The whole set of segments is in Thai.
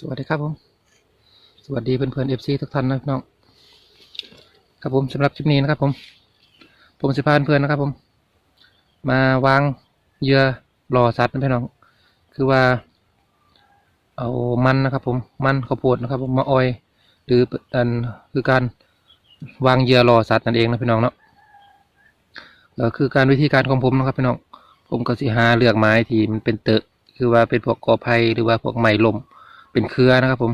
สวัสดีครับผมสวัสดีเพื่อนๆ FC ทุกท่านนะพี่น้องครับผมสำหรับคลิปนี้นะครับผมสิพาเพื่อนๆนะครับผมมาวางเหยื่อรอสัตว์นะพี่น้องคือว่าเอามันนะครับผมมันข้าวโพดนะครับผมมาออยหรืออันคือการวางเหยื่อรอสัตว์นั่นเองนะพี่น้องเนาะก็คือการวิธีการของผมนะครับพี่น้องผมก็สิหาเลือกไม้ที่มันเป็นเตอะคือว่าเป็นพวกกอไผ่หรือว่าพวกไม้ล้มเป็นเครือนะครับผม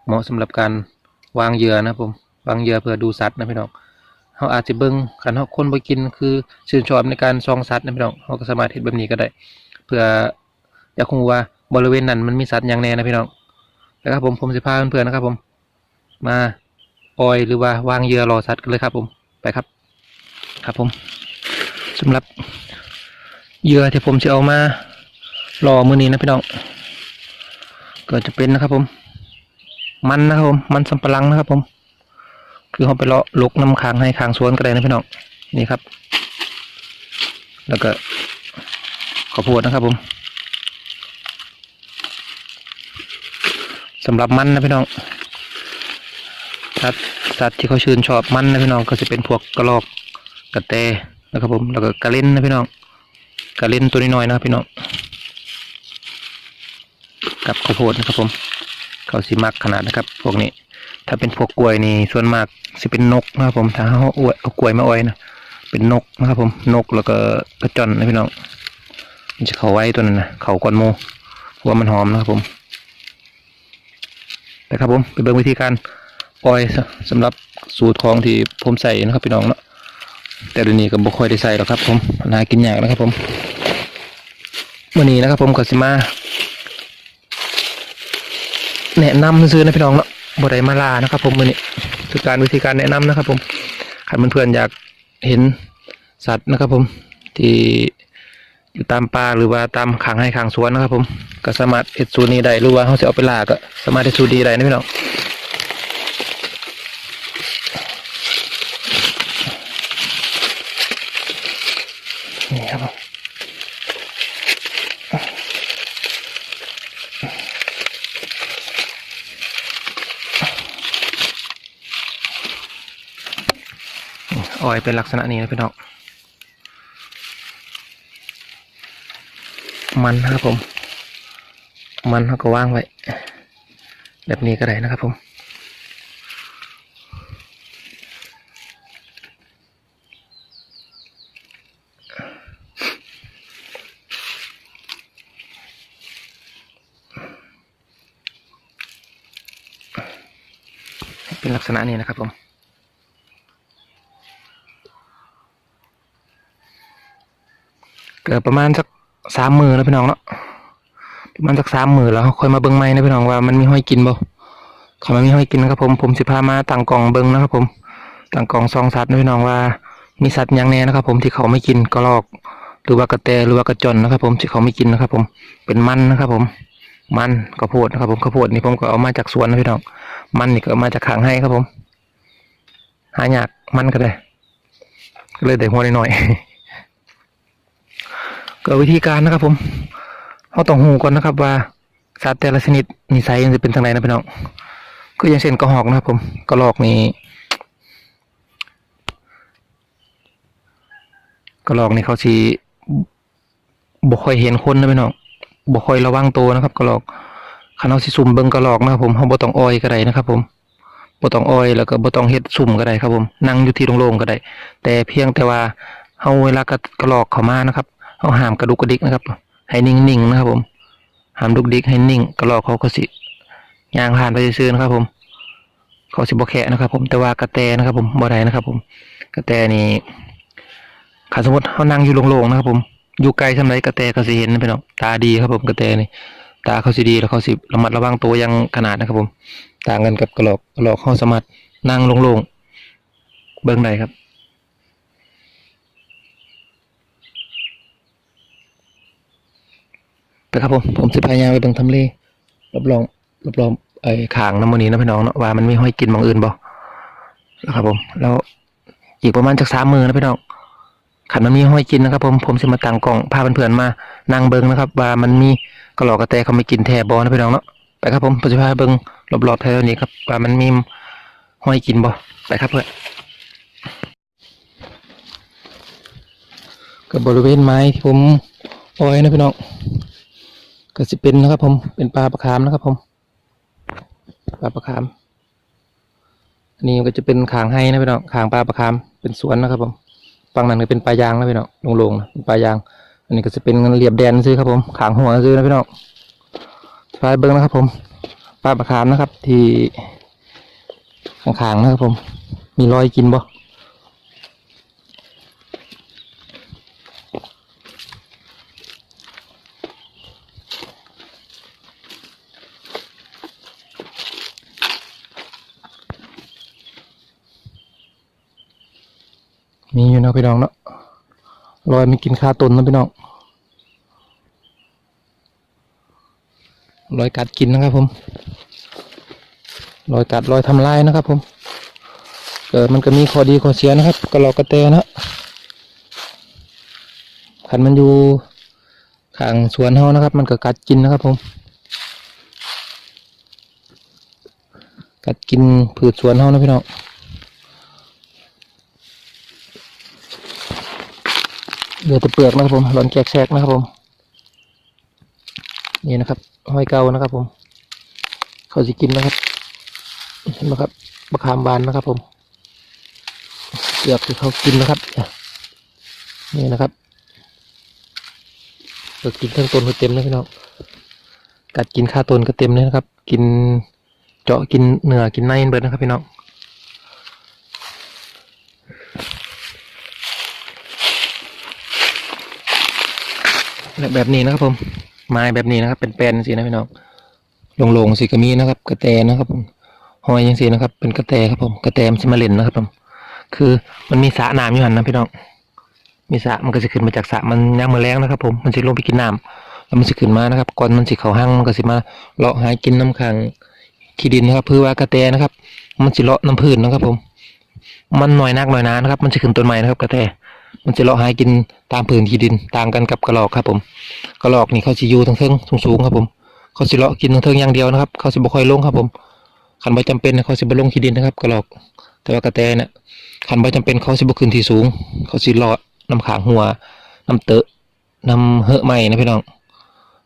เหมาะสำหรับการวางเหยื่อนะครับผมวางเหยื่อเพื่อดูสัตว์นะพี่น้องเขาอาจจะเบิ่งกันเขาคนไปกินคือชื่นชอบในการส่องสัตว์นะพี่น้องเขาก็สามารถเห็นแบบนี้ก็ได้เพื่ออยากรู้ว่าบริเวณนั้นมันมีสัตว์อย่างแน่นะพี่น้องนะครับผมจะพาเพื่อนๆนะครับผมมาออยหรือว่าวางเหยื่อรอสัตว์กันเลยครับผมไปครับครับผมสำหรับเหยื่อที่ผมจะเอามารอมื้อนี้นะพี่น้องก็จะเป็นนะครับผมมันนะครับผมมันสำปะหลังนะครับผมคือเขาไปเลาะลกน้ำค้างให้ค้างสวนก็ได้นะพี่น้องนี่ครับแล้วก็ข้าวโพดนะครับผมสำหรับมันนะพี่น้องสัตว์ที่เขาชื่นชอบมันนะพี่น้องก็จะเป็นพวกกระรอกกระแตนะครับผมแล้วก็กระเล่นนะพี่น้องกระเล่นตัวน้อยๆนะครับพี่น้องกับข้าวโพดนะครับผมเขาสิมักขนาดนะครับพวกนี้ถ้าเป็นพวกกล้วยนี่ส่วนมากจะเป็นนกนะครับผมถ้าเขาเอากล้วยมาอ้อยนะเป็นนกนะครับผมนกแล้วก็กระจอนนะพี่น้องมันจะเขาไว้ตัวนั้นนะเขาก้อนโมเพราะว่ามันหอมนะครับผมนะครับผมไปเบิ่งวิธีการอ้อยสำหรับสูตรของที่ผมใส่นะครับพี่น้องเนาะแต่เดี๋ยวนี้ก็บ่ค่อยได้ใส่หรอกครับผมหากินยากนะครับผมวันนี้นะครับผมก็สิมาแนะนำซื้อนะพี่น้องเนาะบ่ได้มาลานะครับผมวันนี้คือการวิธีการแนะนำนะครับผมใครเพื่อนๆอยากเห็นสัตว์นะครับผมที่อยู่ตามป่าหรือว่าตามขังให้ขังสวนนะครับผมก็สามารถเฮ็ดสูตรนี้ได้หรือว่าเขาจะเอาไปลาก็สามารถเฮ็ดสูตรดีได้นะพี่น้องนี่ครับผมอ้อยเป็นลักษณะนี้นะพี่น้องมันนะครับผมมันเขาก็วางไว้แบบนี้ก็ได้นะครับผมเป็นลักษณะนี้นะครับผมเกิดประมาณสัก30,000นะพี่น้องเนาะประมาณสัก30,000แล้วค่อยมาเบิ้งไม้นะพี่น้องว่ามันมีห้อยกินบ่ถ้ามันมีห้อยกินนะครับผมสิพามาตั้งกล่องเบิ้งนะครับผมตั้งกล่องซองสัตว์นะพี่น้องว่ามีสัตว์อย่างแน่นะครับผมที่เขาไม่กินกระรอกหรือว่ากระแตหรือว่ากระจอนนะครับผมที่เขาไม่กินนะครับผมเป็นมันนะครับผมมันข้าวโพดนะครับผมข้าวโพดนี่ผมก็เอามาจากสวนนะพี่น้องมันนี่ก็เอามาจากขางให้ครับผมหายากมันก็ได้ก็เลยได้หัวหน่อยๆก็วิธีการนะครับผมเราต้องหูก่อนนะครับว่าสัตว์แต่ละชนิดนิสัยมันจะเป็นทางไหนนะพี่น้องก็อย่างเช่นกระหอกนะครับผมกระรอกนี่เขาสิบ่ค่อยเห็นคนนะพี่น้องบ่ค่อยระวังตัวนะครับกระรอกคันเราสิซุ่มเบิ่งกระรอกนะครับผมเราบ่ต้องอ้อยก็ได้นะครับผมบ่ต้องอ้อยแล้วก็บ่ต้องเฮ็ดซุ่มก็ได้ครับผมนั่งอยู่ที่โล่งๆก็ได้แต่เพียงแต่ว่าเฮาเวลากระรอกเข้ามานะครับเฮาห้ามกระดุกกระดิกนะครับให้นิ่งๆนะครับผมห้ามดุกดิกให้นิ่งกระรอกเขาก็สิย่างผ่านไปซื่อๆนะครับผมเขาสิบ่แคะนะครับผมแต่ว่ากระแตนะครับผมบ่ได้นะครับผมกระแตนี่ถ้าสมมติเขานั่งอยู่โล่งๆนะครับผมอยู่ไกลสำหรับกระแตเขาสิเห็นนะพี่น้องตาดีครับผมกระแตนี่ตาเขาสิดีแล้วเขาสิระมัดระวังตัวอย่างขนาดนะครับผมต่างกันกับกระรอกเขาสามารถนั่งโล่งๆเบิ่งได้ครับนะครับผมสิพยายามไปเบิ่งทำเลรอบไอ้ข้างน้ำมันนี้นะพี่น้องเนาะว่ามันมีห้อยกินบางอื่นบ่นะครับผมแล้วอีกประมาณจาก30,000นะพี่น้องขันมันมีห้อยกินนะครับผมสิมาตั้งกล่องพาเพื่อนๆมานั่งเบิ่งนะครับว่ามันมีกระรอกกระแตเขาไม่กินแท้บ่นะพี่น้องเนาะ ไปครับผมปัจจุบันเบิ้งรอบๆแถวนี้ครับว่ามันมีหอยกินบ่ไปครับเพื่อนกับบริเวณไม้ที่ผมเอาไว้นะพี่น้องก็จะเป็นนะครับผมเป็นปลาประคามนะครับผมปลาประคามอันนี้ก็จะเป็นขางให้นะพี่น้องขางปลาประคามเป็นสวนนะครับผมฝั่งนั้นก็เป็นปลายางนะพี่น้องโล่งๆนะเป็นปลายางอันนี้ก็จะเป็นเรียบแดนซื้อครับผมขางหัวซื้อนะพี่น้องไปเบิ้งนะครับผมปลาประคามนะครับที่ข้างๆนะครับผมมีรอยกินบ่มีอยู่นะพี่น้องเนาะรอยไม่กินคาตนนะพี่น้องรอยกัดกินนะครับผมรอยกัดรอยทำลายนะครับผมมันก็มีข้อดีข้อเสียนะครับกระรอกกระแตนะขันมันอยู่ข้างสวนเฮานะครับมันก็กัดกินนะครับผมกัดกินพืชสวนเฮานะพี่น้องเหลือแต่เปลือกนะครับผมหลอนแกกๆนะครับผมนี่นะครับหอยเกานะครับผมเขาจะกินนะครับเห็นไหมครับมะขามบานนะครับผมเปลือกที่เขากินนะครับนี่นะครับเปลือกกินทั้งต้นก็เต็มเลยพี่น้องกัดกินข้าต้นก็เต็มเลยนะครับกินเจาะกินเนื้อกินในเบิดนะครับพี่น้องแบบนี้นะครับผมไม้แบบนี้นะครับเป็นแปลนสินะพี่น้องลงๆสิก็มีนะครับกระแตนะครับผมหอยยังสินะครับเป็นกระแตครับผมกระแตมันจะมาเล่นนะครับผมคือมันมีสระน้ำอยู่หันนะพี่น้องมีสระมันก็จะขึ้นมาจากสระมันย่างมือแรงนะครับผมมันจะลงไปกินน้ำแล้วมันจะขึ้นมานะครับก่อนมันจะเข้าห้างมันก็จะมาเลาะหากินน้ำขังขี้ดินนะครับเพื่อว่ากระแตนะครับมันจะเลาะน้ำพื้นนะครับผมมันหน่อยนักหน่อยนานะครับมันจะขึ้นต้นไม้นะครับกระแตมันจะเลาะหากินตามพื้นขี้ดินต่างกันกับกระรอกครับผมกระรอกนี่เขาจะอยู่ทั้งเทิงสูงๆครับผมเขาจะเลาะกินทั้งเทิงอย่างเดียวนะครับเขาจะบ่ค่อยลงครับผมขันใบจำเป็นเขาจะบ่ลงขี้ดินนะครับกระรอกแต่ว่ากระแตเนี่ยขันใบจำเป็นเขาจะบ่ขึ้นที่สูงเขาจะเลาะน้ำขางหัวน้ำเตอะน้ำเหอะไหมนะพี่น้อง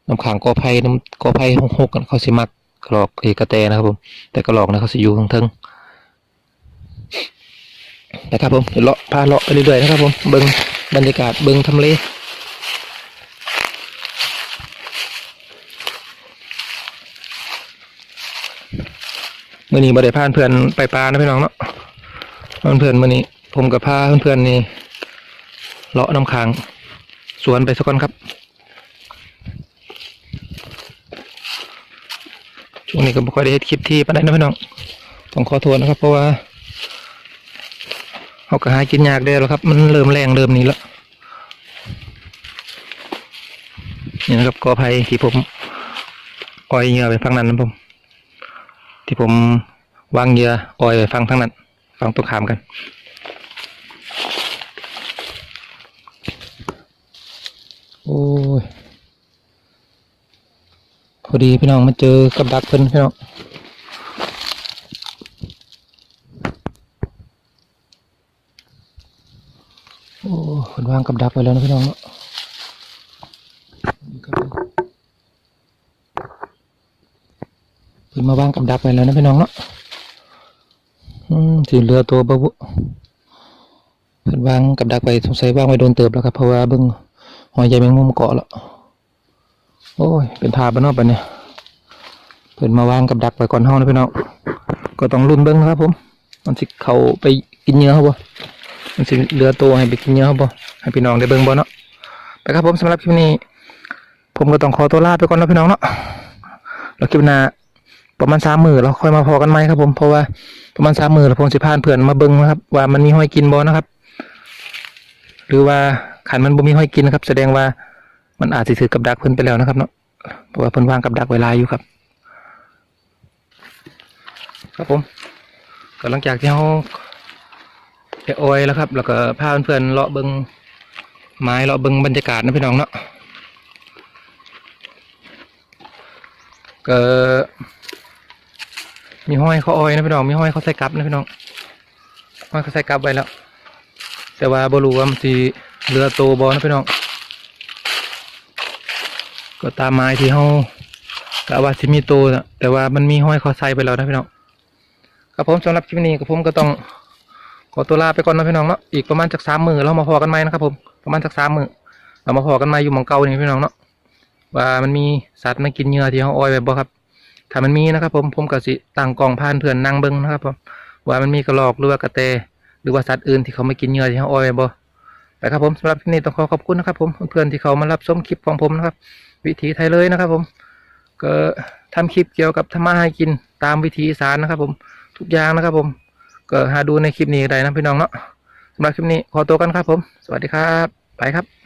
น้ำขางกอไผ่น้ำกอไผ่หกกันเขาจะมักกระรอกกระแตนะครับผมแต่กระรอกนะเขาจะอยู่ทั้งเทิงนะครับผมเดี๋ยวเลาะพาเลาะไปเรื่อยๆนะครับผมเบิ้งบรรยากาศเบิ้งทำเลเมื่อนี้บ่ได้พาเพื่อนไปปลานะพี่น้องเนาะเพื่อนเมื่อนี้ผมกับพาเพื่อนนี่เลาะน้ำค้างสวนไปสักก่อนครับช่วงนี้ก็บ่ค่อยได้เฮ็ดคลิปที่ปานใดนะพี่น้องต้องขอโทษนะครับเพราะว่าเขาก็หากินยากได้แล้วครับมันเริ่มแรงเริ่มนี้แล้วนี่นะครับกอไผ่ที่ผมอ้อยเหยื่อไปฝั่งนั้นนะผมที่ผมวางเหยื่ออ้อยไปฝั่งทั้งนั้นฝั่งตรงข้ามกันโอ้ยพอดีพี่น้องมาเจอกับดักเพิ่นพี่น้องโอ้คนวางกับดักไปแล้วนะพี่น้องเนาะเพิ่นมาวางกับดักไปแล้วนะพี่น้องเนาะสีเรือตัวบะบุเพิ่นวางกับดักไปสงสัยวางไว้โดนเติบแล้วครับเพราะว่าเบิ่งหอยใหญ่แมงมุมเกาะแล้วโอ้ยเป็นทาบ้านนอกไปเนี่ยเพิ่นมาวางกับดักไปก่อนเฮานะพี่น้องก็ต้องลุ้นเบิ่งนะครับผมมันสิเข้าไปกินเนื้อเขาบ่มันสิเรือตัวให้ไปกินเนื้อเขาบ่ให้พี่น้องได้เบิ่งบ่เนาะไปครับผมสำหรับคลิปนี้ผมก็ต้องขอตัวลาไปก่อนนะพี่น้องเนาะแล้วคลิปหน้าประมาณ3 มื้อเราค่อยมาพอกันไหมครับผมเพราะว่าประมาณ3 มื้อแล้วผมสิพาเพื่อนมาเบิ่งนะครับว่ามันมีหอยกินบ่นะครับหรือว่าขันมันบ่มีหอยกินนะครับแสดงว่ามันอาจสิถือกับดักเพิ่นไปแล้วนะครับเนาะเพราะว่าเพิ่นวางกับดักไว้หลายอยู่ครับครับผมก็หลังจากที่เราไปอ้อยแล้วครับแล้วก็พาเพื่อนๆเลาะเบิ่งไม้เลาะเบิ่งบรรยากาศนะพี่น้องเนาะ ก็มีห้อยเขาออยนะพี่น้องมีห้อยเขาใส่กับนะพี่น้องห้อยเขาใส่กับไว้แล้วแต่ว่าบ่รู้ว่ามันสิเรือโตบ่นะพี่น้องก็ตามไม้ที่เฮากะว่าสิมีโตนะแต่ว่ามันมีห้อยเขาใส่ไปแล้วนะพี่น้องครับผมสำหรับคลิปนี้กับผมก็ต้องขอตัวลาไปก่อนนะพี่น้องเนาะอีกประมาณจาก3 มื้อเรามาพอกันใหม่นะครับผมประมาณจาก3 มื้อเรามาพอกันใหม่อยู่หม่องเก่านี่พี่น้องเนาะว่ามันมีสัตว์มากินเหยื่อที่เฮาออยไว้บ่ครับถ้ามันมีนะครับผมก็สิตั้งกล้องผ่านเพื่อนนั่งเบิ่งนะครับผมว่ามันมีกระรอกหรือว่ากระแตหรือว่าสัตว์อื่นที่เขามากินเหยื่อที่เฮาออยไว้บ่ไปครับผมสำหรับคลิปนี้ต้องขอบคุณนะครับผมเพื่อนๆที่เขามารับชมคลิปของผมนะครับวิถีไทยเลยนะครับผมก็ทำคลิปเกี่ยวกับทำมาหากินตามวิถีอีสานนะครับผมทุกอย่างนะครับผมก็หาดูในคลิปนี้ได้นะพี่น้องเนาะสำหรับคลิปนี้ขอตัวกันครับผมสวัสดีครับไปครับ